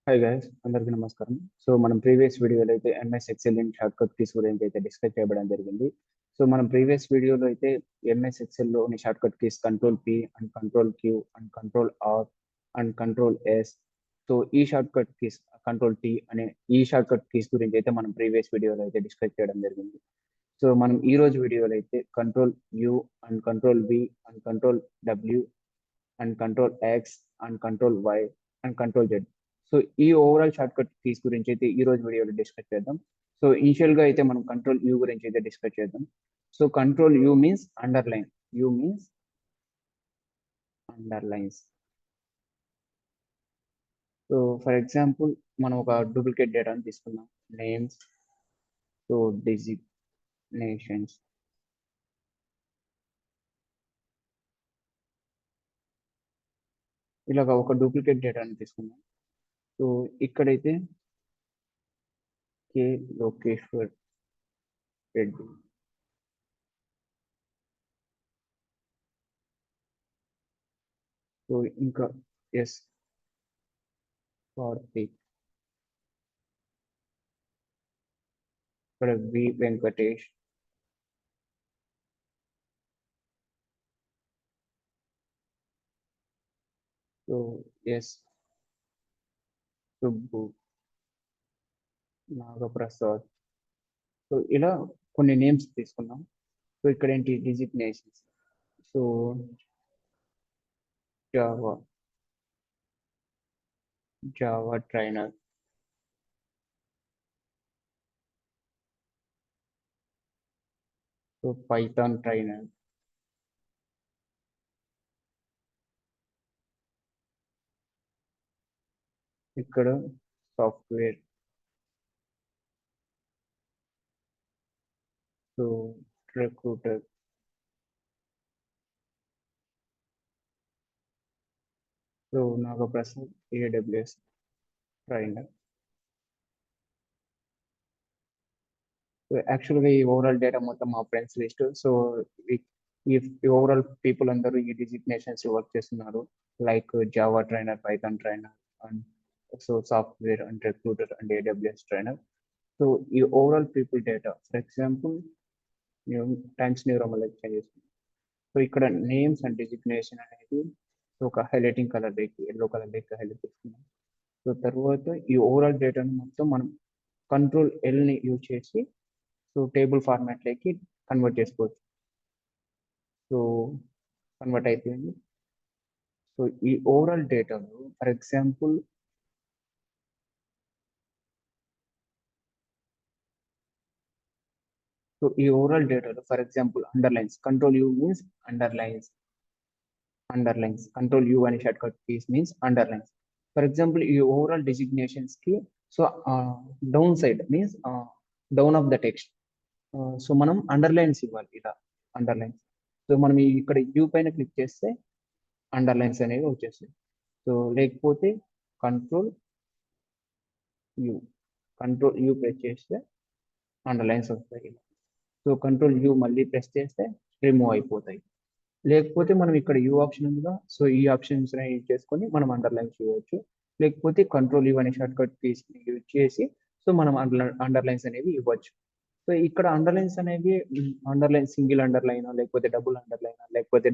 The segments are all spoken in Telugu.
హాయ్ గైస్, అందరికీ నమస్కారం. సో మనం ప్రీవియస్ వీడియోలో అయితే MS Excel in short cut keys గురించి అయితే డిస్కస్ చేయడం జరిగింది. సో మనం ప్రీవియస్ వీడియోలో అయితే ఎంఎస్ ఎక్సెల్లోని short cut keys control P and control Q and control R and control S. So ఈ short cut keys control T అనే ఈ షార్ట్ కట్ కీస్ గురించి అయితే మనం ప్రీవియస్ వీడియోలో అయితే డిస్కస్ చేయడం జరిగింది. సో మనం ఈ రోజు వీడియోలో అయితే control you and control V and control W and control X and control why and control Z. So ఈ ఓవరాల్ షార్ట్ కట్ కీస్ గురించి అయితే ఈ రోజు వీడియోలో డిస్కస్ చేద్దాం. సో ఇనిషియల్ గా అయితే మనం కంట్రోల్ యూ గురించి అయితే డిస్కస్ చేద్దాం. So control U means underline. U means underlines. So for example మనం ఒక డూప్లికేట్ డేటాను తీసుకుందాం. Names, so designations. ఇలాగ ఒక డూప్లికేట్ డేటాను తీసుకుందాం. సో ఇక్కడైతే కే లోకేశ్వర్ రెడ్డి, సో ఇంకా ఎస్ కార్తిక్, ఇక్కడ V Venkatesh, so S Subbu, Nagaprasad. So ఇలా కొన్ని నేమ్స్ తీసుకున్నాం. సో ఇక్కడ ఏంటి designations. So Java, Java trainer, so Python trainer, ఇక్కడ software, so recruiter, so Nagaprasad AWS trainer. So యాక్చువల్గా ఈ ఓవరాల్ డేటా మొత్తం మా ఫ్రెండ్స్ లిస్ట్. సో ఈ ఓవరాల్ పీపుల్ అందరూ ఈ డిజిగ్నేషన్స్ వర్క్ చేస్తున్నారు, like Java trainer, Python trainer and so software and recruiter and AWS trainer. So ఈ overall people data for example Times New Roman లెక్క చేస్తుంది. సో ఇక్కడ నేమ్స్ అండ్ డిజిగ్నేషన్ అనేది ఒక హైలైటింగ్ కలర్ లెక్క, ఎల్లో కలర్ లెక్క హైలైట్ చేసుకున్నాం. సో తర్వాత ఈ ఓవరాల్ డేటాను మొత్తం మనం కంట్రోల్ ఎల్ని యూజ్ చేసి సో టేబుల్ ఫార్మాట్లోకి కన్వర్ట్ చేసుకోవచ్చు. సో కన్వర్ట్ అయిపోయింది. సో ఈ ఓవరాల్ డేటాలో ఫర్ ఎగ్జాంపుల్ సో ఈ ఓవరాల్ డేటాలో for example underlines, control U means underlines. Control U అనే short cut keys means underlines. For example ఈ ఓవరాల్ డిజిగ్నేషన్స్ కి so down side means down of the text. So మనం అండర్లైన్స్ ఇవ్వాలి, ఇలా అండర్లైన్స్. సో మనం ఇక్కడ యూ పైన క్లిక్ చేస్తే అండర్లైన్స్ అనేవి వచ్చేస్తాయి. సో లేకపోతే control you, control you press చేస్తే అండర్లైన్స్ వస్తాయి. సో కంట్రోల్ యూ మళ్ళీ ప్రెస్ చేస్తే రిమూవ్ అయిపోతాయి. లేకపోతే మనం ఇక్కడ యూ ఆప్షన్ ఉందిగా, సో ఈ ఆప్షన్స్ యూజ్ చేసుకొని మనం అండర్లైన్స్ ఇవ్వచ్చు. లేకపోతే కంట్రోల్ యూ అనే షార్ట్ కట్ కీస్ యూజ్ చేసి సో మనం అండర్లైన్స్ అనేవి ఇవ్వచ్చు. సో ఇక్కడ అండర్లైన్స్ అనేవి అండర్లైన్, సింగిల్ అండర్లైన్ లేకపోతే డబుల్ అండర్లైన్ లేకపోతే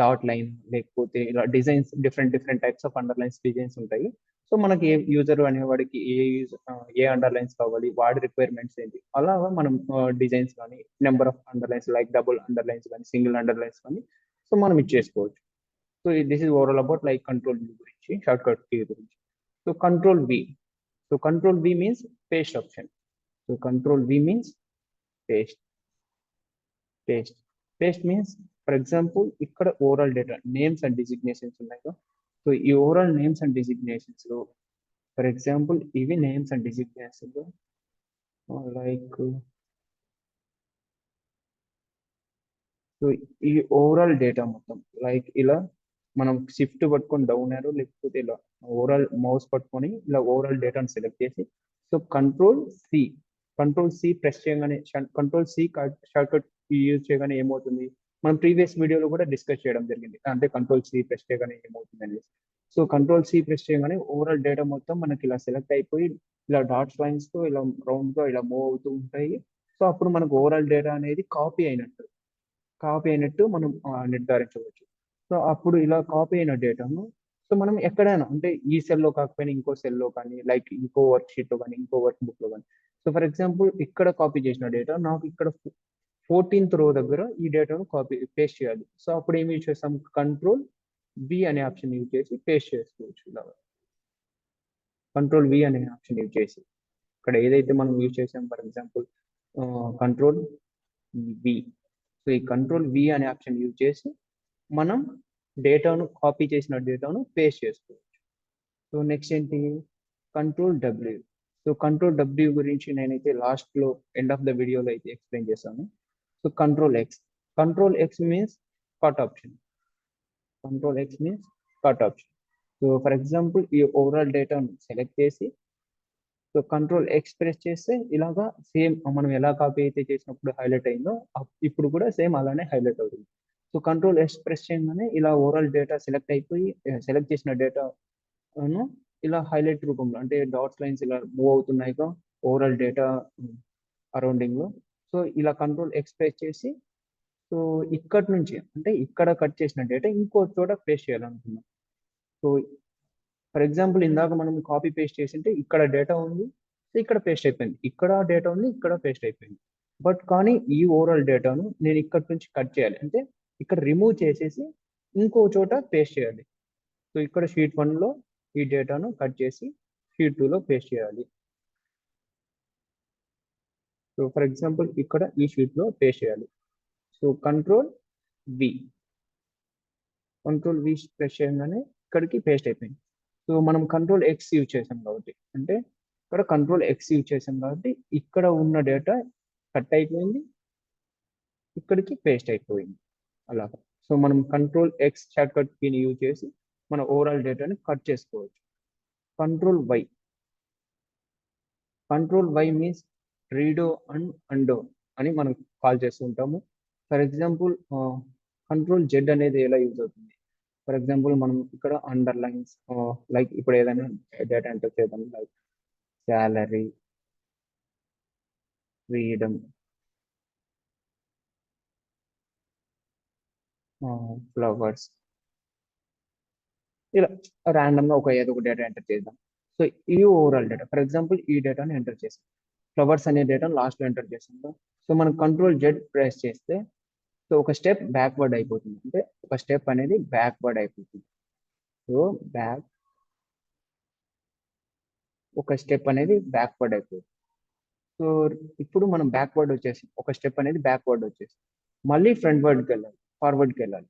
డాట్ లైన్ లేకపోతే ఇలా designs, different different types of underlines designs ఉంటాయి. సో మనకి ఏ యూజర్ అనేవాడికి ఏ అండర్లైన్స్ కావాలి, వాడి రిక్వైర్మెంట్స్ ఏంటి, అలా మనం డిజైన్స్ కానీ number of underlines like double underlines కానీ సింగిల్ అండర్లైన్స్ కానీ సో మనం ఇచ్చేసుకోవచ్చు. So this is overall about like control V గురించి, షార్ట్ కట్ కీ గురించి. So control V, so control V means paste option. So control V means paste. Paste means for example ఇక్కడ overall data names and designations ఉన్నాయి. సో ఈ ఓవరాల్ నేమ్స్ అండ్ డిజిగ్నేషన్స్ లో ఫర్ ఎగ్జాంపుల్ ఇవి names and designations like so ఈ ఓవరాల్ డేటా మొత్తం లైక్ ఇలా మనం షిఫ్ట్ పట్టుకొని డౌన్ యారో లేకపోతే ఇలా ఓవరాల్ మౌస్ పట్టుకొని ఇలా ఓవరాల్ డేటాను సెలెక్ట్ చేసి సో కంట్రోల్ సి ప్రెస్ చేయగానే, control C shortcut use చేయగానే ఏమవుతుంది, మనం ప్రీవియస్ వీడియోలో కూడా డిస్కస్ చేయడం జరిగింది, అంటే కంట్రోల్ సి ప్రెస్ చేయగానే ఏమవుతుంది అనేది. సో కంట్రోల్ సి ప్రెస్ చేయగానే ఓవరాల్ డేటా మొత్తం మనకి ఇలా సెలెక్ట్ అయిపోయి ఇలా డాట్స్ లైన్స్ తో ఇలా రౌండ్ గా ఇలా మూవ్ అవుతూ ఉంటాయి. సో అప్పుడు మనకు ఓవరాల్ డేటా అనేది కాపీ అయినట్టు మనం నిర్ధారించవచ్చు. సో అప్పుడు ఇలా కాపీ అయిన డేటాను సో మనం ఎక్కడైనా అంటే ఈ సెల్లో కాకపోయినా ఇంకో సెల్లో కానీ లైక్ ఇంకో వర్క్ షీట్ లో కానీ ఇంకో వర్క్ బుక్ లో కానీ సో ఫర్ ఎగ్జాంపుల్ ఇక్కడ కాపీ చేసిన డేటా నాకు ఇక్కడ 14th రో దగ్గర ఈ డేటాను కాపీ పేస్ట్ చేయాలి. సో అప్పుడు ఏమి యూజ్ చేస్తాం, కంట్రోల్ వి అనే ఆప్షన్ యూజ్ చేసి పేస్ట్ చేసుకోవచ్చు. ఇలా కంట్రోల్ వి అనే ఆప్షన్ యూజ్ చేసి ఇక్కడ ఏదైతే మనం యూజ్ చేసాం for example control V. So ఈ కంట్రోల్ వి అనే ఆప్షన్ యూజ్ చేసి మనం డేటాను కాపీ చేసిన డేటాను పేస్ట్ చేసుకోవచ్చు. సో నెక్స్ట్ ఏంటి, control W. So control W గురించి నేనైతే లాస్ట్ లో ఎండ్ ఆఫ్ ద వీడియోలో అయితే ఎక్స్ప్లెయిన్ చేస్తాను. So control X means cut option. Control X means cut option. So for example ఈ ఓవరాల్ డేటాను సెలెక్ట్ చేసి సో కంట్రోల్ ఎక్స్ ప్రెస్ చేస్తే ఇలాగా సేమ్ మనం ఎలా కాపీ అయితే చేసినప్పుడు హైలైట్ అయిందో ఇప్పుడు కూడా సేమ్ అలానే హైలైట్ అవుతుంది. సో కంట్రోల్ ఎక్స్ ప్రెస్ చేయగానే ఇలా ఓవరాల్ డేటా సెలెక్ట్ అయిపోయి సెలెక్ట్ చేసిన డేటాను ఇలా హైలైట్ రూపంలో అంటే డాట్స్ లైన్స్ ఇలా మూవ్ అవుతున్నాయిగా ఓవరాల్ డేటా అరౌండింగ్ లో. సో ఇలా కంట్రోల్ ఎక్స్ ప్రెస్ చేసి సో ఇక్కడ నుంచి అంటే ఇక్కడ కట్ చేసిన డేటా ఇంకో చోట పేస్ట్ చేయాలనుకున్నాం. సో ఫర్ ఎగ్జాంపుల్ ఇందాక మనం కాపీ పేస్ట్ చేసింటే ఇక్కడ డేటా ఉంది, ఇక్కడ పేస్ట్ అయిపోయింది, ఇక్కడ డేటా ఉంది, ఇక్కడ పేస్ట్ అయిపోయింది. బట్ కానీ ఈ ఓవరాల్ డేటాను నేను ఇక్కడ నుంచి కట్ చేయాలి అంటే ఇక్కడ రిమూవ్ చేసేసి ఇంకో చోట పేస్ట్ చేయాలి. సో ఇక్కడ షీట్ 1లో ఈ డేటాను కట్ చేసి షీట్ 2లో పేస్ట్ చేయాలి. సో ఫర్ ఎగ్జాంపుల్ ఇక్కడ ఈ షీట్లో పేస్ట్ చేయాలి. సో కంట్రోల్ వి ప్రెస్ చేయగానే ఇక్కడికి పేస్ట్ అయిపోయింది. సో మనం కంట్రోల్ ఎక్స్ యూజ్ చేసాం కాబట్టి అంటే ఇక్కడ కంట్రోల్ ఎక్స్ యూజ్ చేసాం కాబట్టి ఇక్కడ ఉన్న డేటా కట్ అయిపోయింది, ఇక్కడికి పేస్ట్ అయిపోయింది అలాగా. సో మనం కంట్రోల్ ఎక్స్ షార్ట్ కట్ కీని యూజ్ చేసి మన ఓవరాల్ డేటాని కట్ చేసుకోవచ్చు. Control Y means redo and undo అని మనం కాల్ చేస్తూ ఉంటాము. ఫర్ ఎగ్జాంపుల్ కంట్రోల్ జెడ్ అనేది ఎలా యూజ్ అవుతుంది, ఫర్ ఎగ్జాంపుల్ మనం ఇక్కడ అండర్లైన్స్ లైక్ ఇప్పుడు ఏదైనా డేటా ఎంటర్ చేద్దాం లైక్ శాలరీ, ఫ్రీడమ్, ఫ్లవర్స్ ఇలా ర్యాండమ్ గా ఏదో ఒక డేటా ఎంటర్ చేద్దాం. సో ఈ ఓవరాల్ డేటా ఫర్ ఎగ్జాంపుల్ ఈ డేటాని ఎంటర్ చేసాం, ఫ్లవర్స్ అనే డేటాను లాస్ట్ లో ఎంటర్ చేసాం. సో మనం కంట్రోల్ జెడ్ ప్రెస్ చేస్తే సో ఒక స్టెప్ బ్యాక్వర్డ్ అయిపోతుంది అంటే ఒక స్టెప్ అనేది బ్యాక్వర్డ్ అయిపోతుంది. సో ఒక స్టెప్ అనేది బ్యాక్వర్డ్ అయిపోతుంది. సో ఇప్పుడు మనం బ్యాక్వర్డ్ వచ్చేసి ఒక స్టెప్ అనేది బ్యాక్వర్డ్ వచ్చేసి మళ్ళీ ఫ్రంట్ వర్డ్కి వెళ్ళాలి, ఫార్వర్డ్కి వెళ్ళాలి.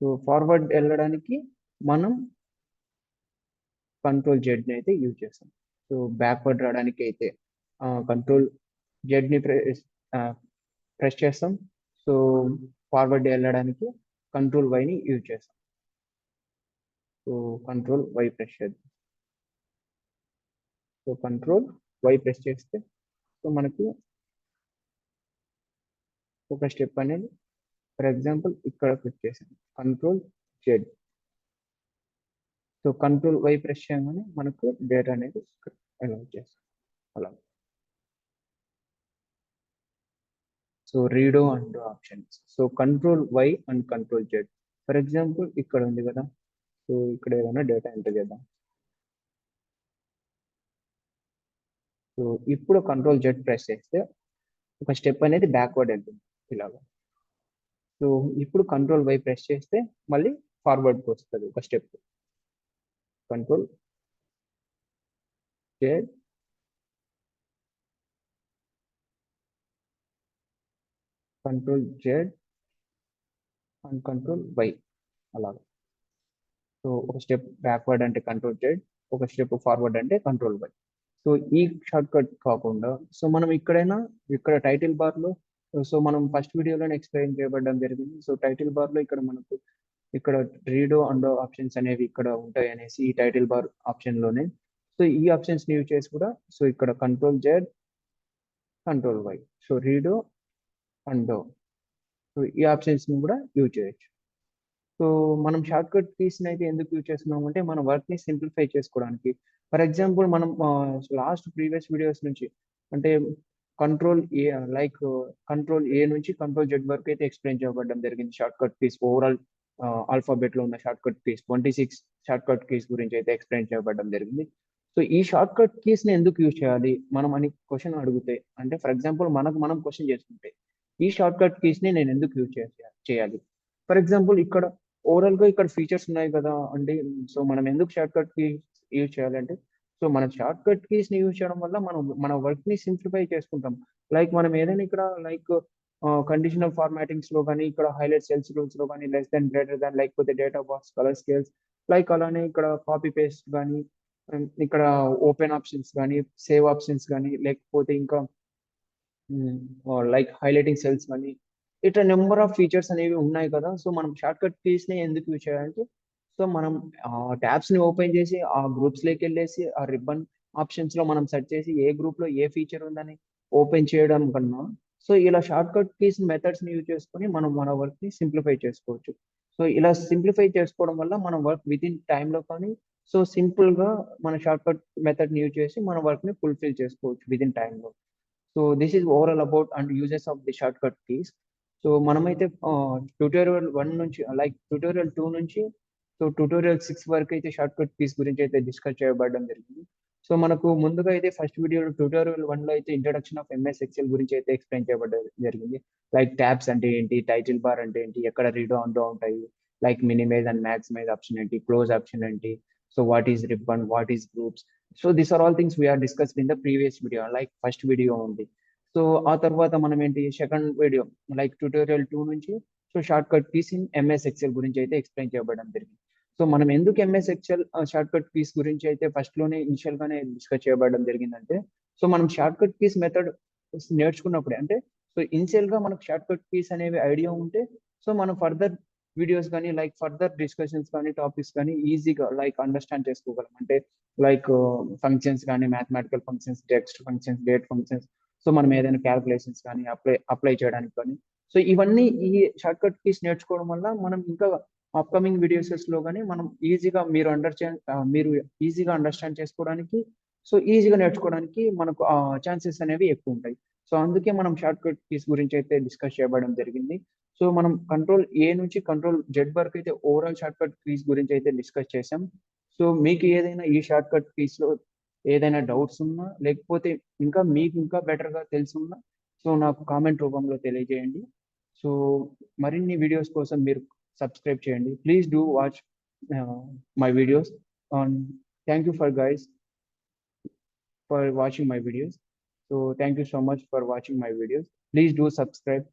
సో ఫార్వర్డ్ వెళ్ళడానికి మనం కంట్రోల్ జెడ్ని అయితే యూజ్ చేస్తాం. సో బ్యాక్వర్డ్ రావడానికి అయితే కంట్రోల్ జెడ్ని ప్రెస్ చేస్తాం. సో ఫార్వర్డ్ వెళ్ళడానికి కంట్రోల్ వైని యూజ్ చేస్తాం. సో కంట్రోల్ వై ప్రెస్ చేద్దాం. సో కంట్రోల్ వై ప్రెస్ చేస్తే సో మనకి ఒక స్టెప్ అనేది ఫర్ ఎగ్జాంపుల్ ఇక్కడ క్లిక్ చేసాను control Z. So control why press చేయగానే మనకు డేటా అనేది అలా చేస్తాం అలా. So redo and options. So control why and control Z. For example ఇక్కడ ఉంది కదా, సో ఇక్కడ ఏదైనా డేటా ఎంటర్ చేద్దాం. సో ఇప్పుడు కంట్రోల్ జెడ్ ప్రెస్ చేస్తే ఒక స్టెప్ అనేది బ్యాక్వర్డ్ వెళ్తుంది ఇలాగా. సో ఇప్పుడు కంట్రోల్ వై ప్రెస్ చేస్తే మళ్ళీ ఫార్వర్డ్కి వస్తుంది ఒక step. Control Z, control Z and control why అలాగా. సో ఒక స్టెప్ బ్యాక్వర్డ్ అంటే కంట్రోల్ జెడ్, ఒక స్టెప్ ఫార్వర్డ్ అంటే కంట్రోల్ వై. సో ఈ షార్ట్ కట్ కాకుండా సో మనం ఇక్కడ టైటిల్ బార్ లో సో మనం ఫస్ట్ వీడియోలోనే ఎక్స్ప్లెయిన్ చేయబడడం జరిగింది. సో టైటిల్ బార్ లో ఇక్కడ మనకు ఇక్కడ రీడో అండ్ ఆప్షన్స్ అనేవి ఇక్కడ ఉంటాయి అనేసి ఈ టైటిల్ బార్ ఆప్షన్ లోనే. సో ఈ ఆప్షన్స్ యూజ్ చేసి కూడా సో ఇక్కడ control Z, control why, so redo and so ఈ ఆప్షన్స్ ని కూడా యూజ్ చేయొచ్చు. సో సో మనం షార్ట్ కట్ కీస్ని అయితే ఎందుకు యూజ్ చేస్తున్నాం అంటే మన వర్క్ని సింప్లిఫై చేసుకోవడానికి. ఫర్ ఎగ్జాంపుల్ మనం లాస్ట్ ప్రీవియస్ వీడియోస్ నుంచి అంటే control A like control A నుంచి కంట్రోల్ జెడ్ వరకు అయితే ఎక్స్ప్లెయిన్ చేయబడడం జరిగింది. Short cut keys overall alphabet లో ఉన్న short cut keys 26 short cut keys గురించి అయితే ఎక్స్ప్లెయిన్ చేయబడడం జరిగింది. సో ఈ షార్ట్ కట్ కీస్ ని ఎందుకు యూజ్ చేయాలి మనం అని క్వశ్చన్ అడిగితే, అంటే ఫర్ ఎగ్జాంపుల్ మనకు మనం క్వశ్చన్ చేసుకుంటే ఈ షార్ట్ కట్ కీస్ ని నేను ఎందుకు యూజ్ చేయాలి. ఫర్ ఎగ్జాంపుల్ ఇక్కడ ఓవరాల్ గా ఇక్కడ ఫీచర్స్ ఉన్నాయి కదా అంటే, సో మనం ఎందుకు షార్ట్ కట్ కీస్ యూజ్ చేయాలంటే, సో మన షార్ట్ కట్ కీస్ ని యూజ్ చేయడం వల్ల మనం మన వర్క్ ని సింప్లిఫై చేసుకుంటాం. లైక్ మనం ఏదైనా ఇక్కడ లైక్ కండిషనల్ ఫార్మాటింగ్స్ లో కానీ, ఇక్కడ హైలైట్ సెల్స్ రూల్స్ లో కానీ, లెస్ దెన్ గ్రేటర్ దాన్, లేకపోతే data box colour scales, like అలానే ఇక్కడ కాపీ పేస్ట్ కానీ, ఇక్కడ ఓపెన్ ఆప్షన్స్ కానీ, సేవ్ ఆప్షన్స్ కానీ, లేకపోతే ఇంకా లైక్ హైలైటింగ్ సెల్స్ కానీ, ఇట్లా నెంబర్ ఆఫ్ ఫీచర్స్ అనేవి ఉన్నాయి కదా. సో మనం షార్ట్ కట్ కీస్ ని ఎందుకు యూజ్ చేయాలంటే, సో మనం ట్యాబ్స్ ని ఓపెన్ చేసి ఆ గ్రూప్స్ లోకి వెళ్ళేసి ఆ రిబ్బన్ ఆప్షన్స్ లో మనం సెర్చ్ చేసి ఏ గ్రూప్ లో ఏ ఫీచర్ ఉందని ఓపెన్ చేయడం కన్నా, సో ఇలా షార్ట్ కట్ కీస్ మెథడ్స్ ని యూజ్ చేసుకొని మనం మన వర్క్ ని సింప్లిఫై చేసుకోవచ్చు. సో ఇలా సింప్లిఫై చేసుకోవడం వల్ల మన వర్క్ విత్ ఇన్ టైంలో కానీ, సో సింపుల్ గా మన షార్ట్ కట్ మెథడ్ ని యూజ్ చేసి మన వర్క్ ని ఫుల్ఫిల్ చేసుకోవచ్చు విత్ ఇన్ టైంలో. So this is overall about and uses of the short cut keys. So మనమైతే ట్యూటోరియల్ 1 నుంచి లైక్ ట్యూటోరియల్ 2 నుంచి సో ట్యూటోరియల్ 6 వరకు అయితే షార్ట్ కట్ కీస్ గురించి అయితే డిస్కస్ చేయబడడం జరిగింది. సో మనకు ముందుగా అయితే ఫస్ట్ వీడియోలో ట్యూటోరియల్ 1 లో అయితే ఇంట్రడక్షన్ ఆఫ్ ఎంఎస్ ఎక్సెల్ గురించి అయితే ఎక్స్ప్లెయిన్ చేయబడడం జరిగింది. లైక్ ట్యాబ్స్ అంటే ఏంటి, టైటిల్ బార్ అంటే ఏంటి, ఎక్కడ రీడ్ ఆన్ లో ఉంటాయి, like minimize and maximize option ఏంటి, క్లోజ్ ఆప్షన్ ఏంటి, so what is ribbon, what is groups. So these are all things we're discussed in the previous video, like first video ఉంది. సో ఆ తర్వాత మనం ఏంటి సెకండ్ వీడియో లైక్ ట్యూటోరియల్ 2 నుంచి so short cut keys in MS Excel గురించి అయితే ఎక్స్ప్లెయిన్ చేయబడడం జరిగింది. సో మనం ఎందుకు MS Excel short cut keys గురించి అయితే ఫస్ట్ లోనే ఇనిషియల్ గానే డిస్కస్ చేయబడడం జరిగిందంటే, సో మనం షార్ట్ కట్ కీస్ మెథడ్ నేర్చుకున్నప్పుడే అంటే, సో ఇనిషియల్ గా మనకు షార్ట్ కట్ కీస్ అనేవి ఐడియా ఉంటే, సో మనం ఫర్దర్ వీడియోస్ కానీ లైక్ ఫర్దర్ డిస్కషన్స్ కానీ టాపిక్స్ కానీ ఈజీగా లైక్ అండర్స్టాండ్ చేసుకోగలం. అంటే లైక్ ఫంక్షన్స్ కానీ, mathematical functions, text functions, date functions, so మనం ఏదైనా క్యాలిక్యులేషన్స్ కానీ అప్లై చేయడానికి కానీ, సో ఇవన్నీ ఈ షార్ట్ కట్ కీస్ నేర్చుకోవడం వల్ల మనం ఇంకా అప్కమింగ్ వీడియోస్ లో కానీ మనం ఈజీగా మీరు ఈజీగా అండర్స్టాండ్ చేసుకోవడానికి, సో ఈజీగా నేర్చుకోవడానికి మనకు ఛాన్సెస్ అనేవి ఎక్కువ ఉంటాయి. సో అందుకే మనం షార్ట్ కట్ కీస్ గురించి అయితే డిస్కస్ చేయబడడం జరిగింది. సో మనం కంట్రోల్ ఏ నుంచి కంట్రోల్ జెడ్ వరకు అయితే ఓవరాల్ షార్ట్ కట్ కీస్ గురించి అయితే డిస్కస్ చేసాం. సో మీకు ఏదైనా ఈ షార్ట్ కట్ కీస్ లో ఏదైనా డౌట్స్ ఉన్నా, లేకపోతే ఇంకా మీకు ఇంకా బెటర్ గా తెలుసున్నా, సో నాకు కామెంట్ రూపంలో తెలియజేయండి. సో మరిన్ని వీడియోస్ కోసం మీరు సబ్స్క్రైబ్ చేయండి. Please do watch my videos. Thank you for guys for watching my videos. So thank you so much for watching my videos. Please do subscribe.